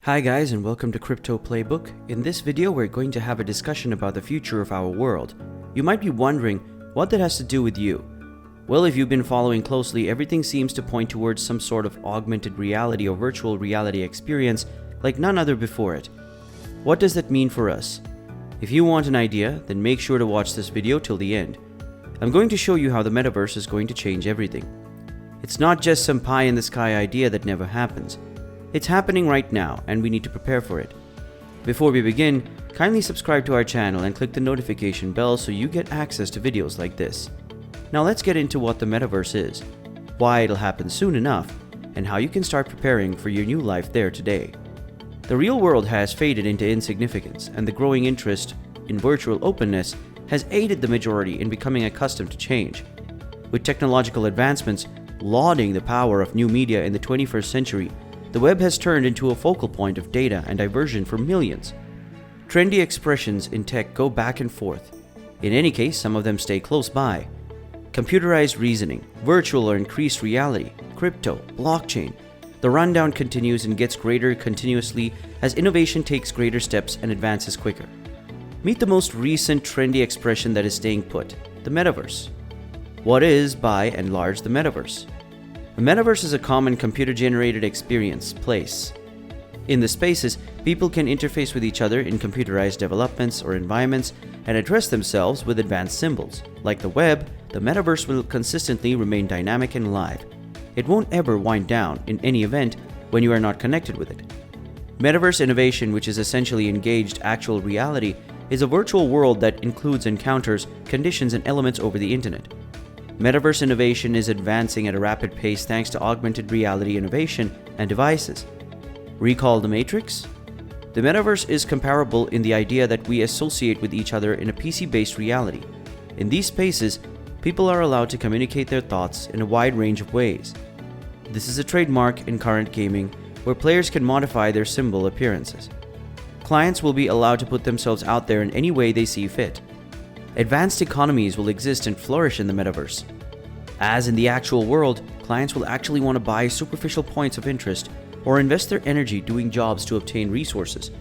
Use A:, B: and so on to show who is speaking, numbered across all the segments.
A: Hi guys, and welcome to Crypto Playbook. In this video, we're going to have a discussion about the future of our world. You might be wondering what that has to do with you. Well, if you've been following closely, everything seems to point towards some sort of augmented reality or virtual reality experience like none other before it. What does that mean for us? If you want an idea, then make sure to watch this video till the end. I'm going to show you how the Metaverse is going to change everything. It's not just some pie-in-the-sky idea that never happens. It's happening right now, and we need to prepare for it. Before we begin, kindly subscribe to our channel and click the notification bell so you get access to videos like this. Now let's get into what the Metaverse is, why it'll happen soon enough, and how you can start preparing for your new life there today. The real world has faded into insignificance, and the growing interest in virtual openness has aided the majority in becoming accustomed to change. With technological advancements lauding the power of new media in the 21st century, the web has turned into a focal point of data and diversion for millions. Trendy expressions in tech go back and forth. In any case, some of them stay close by. Computerized reasoning, virtual or increased reality, crypto, blockchain. The rundown continues and gets greater continuously as innovation takes greater steps and advances quicker. Meet the most recent trendy expression that is staying put, the Metaverse. What is, by and large, the Metaverse? The Metaverse is a common computer-generated experience, place. In the spaces, people can interface with each other in computerized developments or environments and address themselves with advanced symbols. Like the web, the Metaverse will consistently remain dynamic and live. It won't ever wind down in any event when you are not connected with it. Metaverse innovation, which is essentially engaged actual reality, is a virtual world that includes encounters, conditions, and elements over the internet. Metaverse innovation is advancing at a rapid pace thanks to augmented reality innovation and devices. Recall the Matrix? The Metaverse is comparable in the idea that we associate with each other in a PC-based reality. In these spaces, people are allowed to communicate their thoughts in a wide range of ways. This is a trademark in current gaming, where players can modify their symbol appearances. Clients will be allowed to put themselves out there in any way they see fit. Advanced economies will exist and flourish in the Metaverse. As in the actual world, clients will actually want to buy superficial points of interest or invest their energy doing jobs to obtain resources.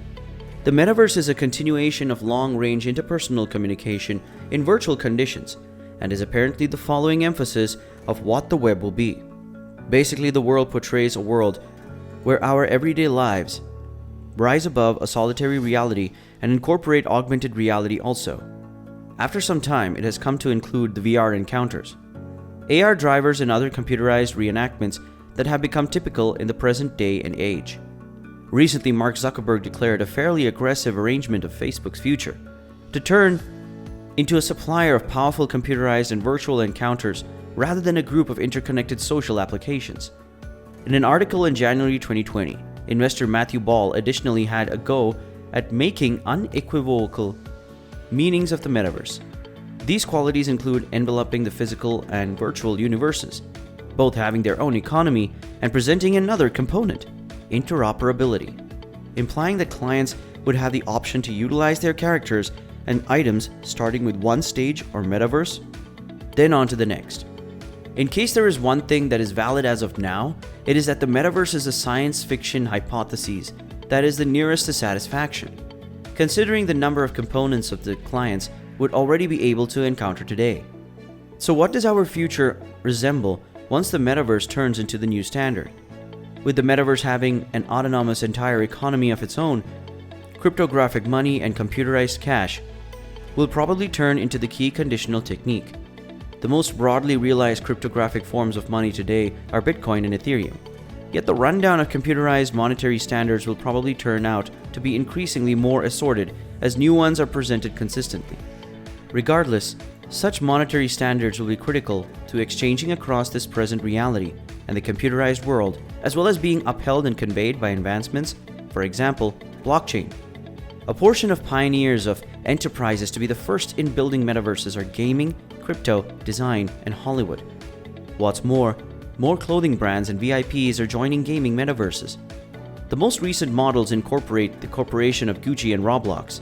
A: The Metaverse is a continuation of long-range interpersonal communication in virtual conditions and is apparently the following emphasis of what the web will be. Basically, the world portrays a world where our everyday lives rise above a solitary reality and incorporate augmented reality also. After some time, it has come to include the VR encounters, AR drivers, and other computerized reenactments that have become typical in the present day and age. Recently, Mark Zuckerberg declared a fairly aggressive arrangement of Facebook's future to turn into a supplier of powerful computerized and virtual encounters rather than a group of interconnected social applications. In an article in January 2020, investor Matthew Ball additionally had a go at making unequivocal meanings of the Metaverse. These qualities include enveloping the physical and virtual universes, both having their own economy and presenting another component, interoperability, implying that clients would have the option to utilize their characters and items starting with one stage or metaverse, then on to the next. In case there is one thing that is valid as of now, it is that the Metaverse is a science fiction hypothesis that is the nearest to satisfaction, considering the number of components of the clients would already be able to encounter today. So what does our future resemble once the Metaverse turns into the new standard? With the Metaverse having an autonomous entire economy of its own, cryptographic money and computerized cash will probably turn into the key conditional technique. The most broadly realized cryptographic forms of money today are Bitcoin and Ethereum. Yet the rundown of computerized monetary standards will probably turn out to be increasingly more assorted as new ones are presented consistently. Regardless, such monetary standards will be critical to exchanging across this present reality and the computerized world, as well as being upheld and conveyed by advancements, for example, blockchain. A portion of pioneers of enterprises to be the first in building metaverses are gaming, crypto, design, and Hollywood. What's more clothing brands and VIPs are joining gaming metaverses. The most recent models incorporate the corporation of Gucci and Roblox.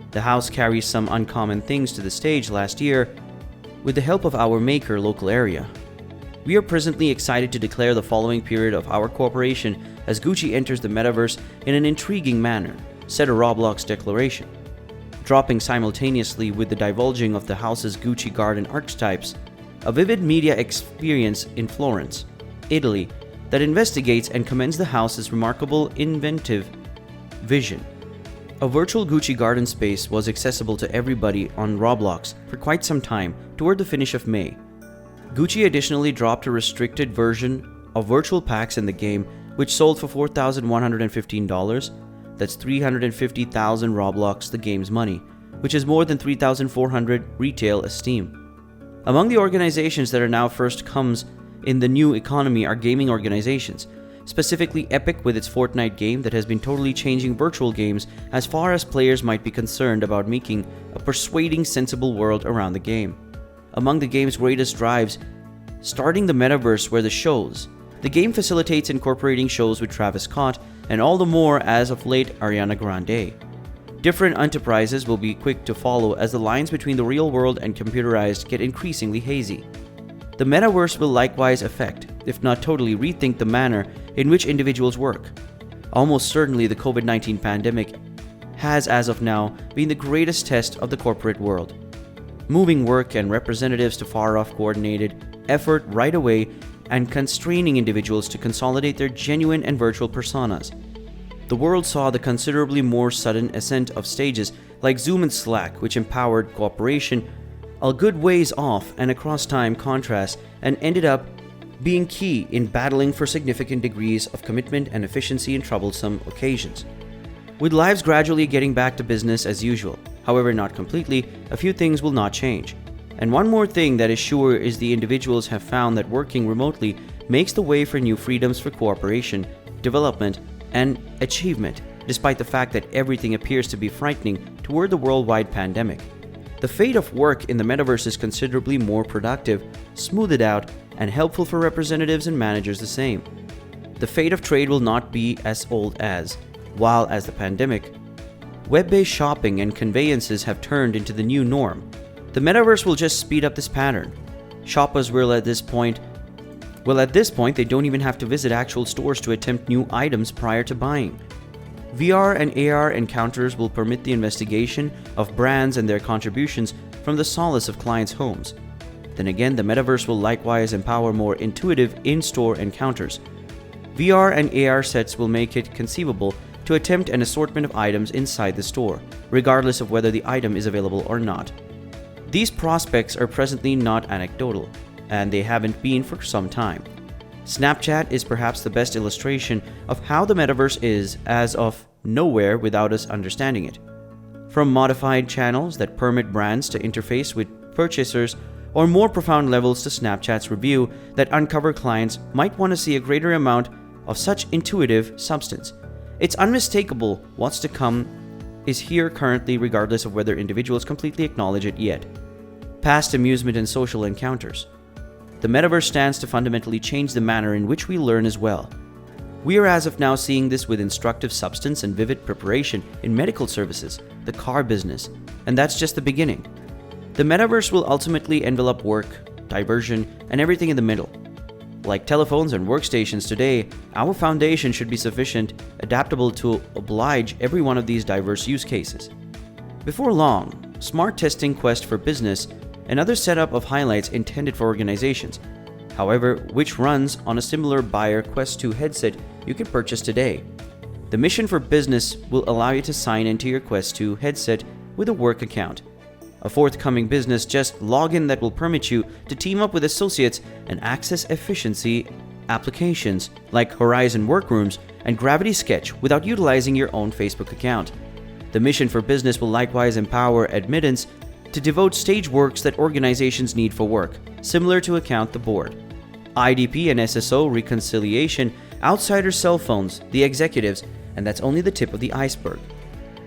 A: The house carries some uncommon things to the stage last year with the help of our maker local area. We are presently excited to declare the following period of our cooperation as Gucci enters the metaverse in an intriguing manner, said a Roblox declaration. Dropping simultaneously with the divulging of the house's Gucci garden archetypes, a vivid media experience in Florence, Italy, that investigates and commends the house's remarkable inventive vision. A virtual Gucci garden space was accessible to everybody on Roblox for quite some time toward the finish of May. Gucci additionally dropped a restricted version of virtual packs in the game, which sold for $4,115. That's 350,000 Roblox, the game's money, which is more than 3,400 retail esteem. Among the organizations that are now first comes in the new economy are gaming organizations, specifically Epic with its Fortnite game that has been totally changing virtual games as far as players might be concerned about making a persuading, sensible world around the game. Among the game's greatest drives, starting the metaverse were the shows. The game facilitates incorporating shows with Travis Scott and all the more as of late Ariana Grande. Different enterprises will be quick to follow as the lines between the real world and computerized get increasingly hazy. The metaverse will likewise affect, if not totally rethink, the manner in which individuals work. Almost certainly the COVID-19 pandemic has, as of now, been the greatest test of the corporate world, moving work and representatives to far-off coordinated effort right away and constraining individuals to consolidate their genuine and virtual personas. The world saw the considerably more sudden ascent of stages like Zoom and Slack, which empowered cooperation a good ways off and across time contrast, and ended up being key in battling for significant degrees of commitment and efficiency in troublesome occasions. With lives gradually getting back to business as usual, however not completely, a few things will not change. And one more thing that is sure is the individuals have found that working remotely makes the way for new freedoms for cooperation, development, and achievement, despite the fact that everything appears to be frightening toward the worldwide pandemic. The fate of work in the metaverse is considerably more productive, smoothed out, and helpful for representatives and managers the same. The fate of trade will not be as old as, while as the pandemic, web-based shopping and conveyances have turned into the new norm. The metaverse will just speed up this pattern. Shoppers will at this point, they don't even have to visit actual stores to attempt new items prior to buying. VR and AR encounters will permit the investigation of brands and their contributions from the solace of clients' homes. Then again, the metaverse will likewise empower more intuitive in-store encounters. VR and AR sets will make it conceivable to attempt an assortment of items inside the store, regardless of whether the item is available or not. These prospects are presently not anecdotal, and they haven't been for some time. Snapchat is perhaps the best illustration of how the metaverse is as of nowhere without us understanding it. From modified channels that permit brands to interface with purchasers, or more profound levels to Snapchat's review that uncover clients might want to see a greater amount of such intuitive substance. It's unmistakable what's to come is here currently, regardless of whether individuals completely acknowledge it yet. Past amusement and social encounters. The metaverse stands to fundamentally change the manner in which we learn as well. We are as of now seeing this with instructive substance and vivid preparation in medical services, the car business, and that's just the beginning. The metaverse will ultimately envelop work, diversion, and everything in the middle. Like telephones and workstations today, our foundation should be sufficient, adaptable to oblige every one of these diverse use cases. Before long, smart testing quest for business, another setup of highlights intended for organizations, however, which runs on a similar buyer Quest 2 headset you can purchase today. The mission for business will allow you to sign into your Quest 2 headset with a work account. A forthcoming business just login that will permit you to team up with associates and access efficiency applications like Horizon Workrooms and Gravity Sketch without utilizing your own Facebook account. The mission for business will likewise empower admittance to devote stage works that organizations need for work, similar to Account the Board. IDP and SSO reconciliation, outsider cell phones, the executives, and that's only the tip of the iceberg.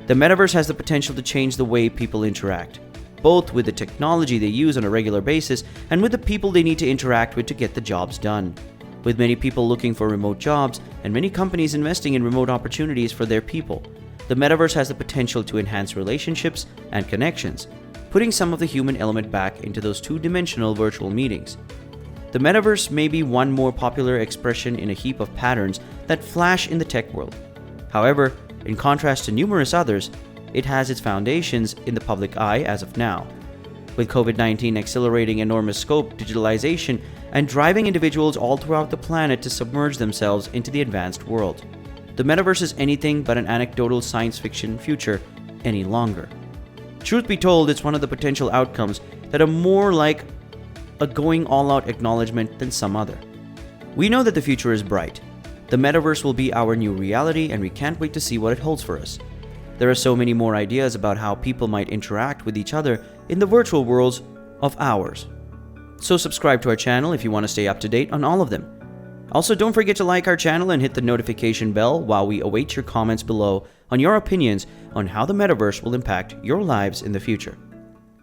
A: The metaverse has the potential to change the way people interact, both with the technology they use on a regular basis and with the people they need to interact with to get the jobs done. With many people looking for remote jobs and many companies investing in remote opportunities for their people, the metaverse has the potential to enhance relationships and connections, putting some of the human element back into those two-dimensional virtual meetings. The metaverse may be one more popular expression in a heap of patterns that flash in the tech world. However, in contrast to numerous others, it has its foundations in the public eye as of now. With COVID-19 accelerating enormous scope, digitalization, and driving individuals all throughout the planet to submerge themselves into the advanced world. The metaverse is anything but an anecdotal science fiction future any longer. Truth be told, it's one of the potential outcomes that are more like a going all-out acknowledgement than some other. We know that the future is bright. The metaverse will be our new reality, and we can't wait to see what it holds for us. There are so many more ideas about how people might interact with each other in the virtual worlds of ours. So subscribe to our channel if you want to stay up to date on all of them. Also, don't forget to like our channel and hit the notification bell while we await your comments below on your opinions on how the metaverse will impact your lives in the future.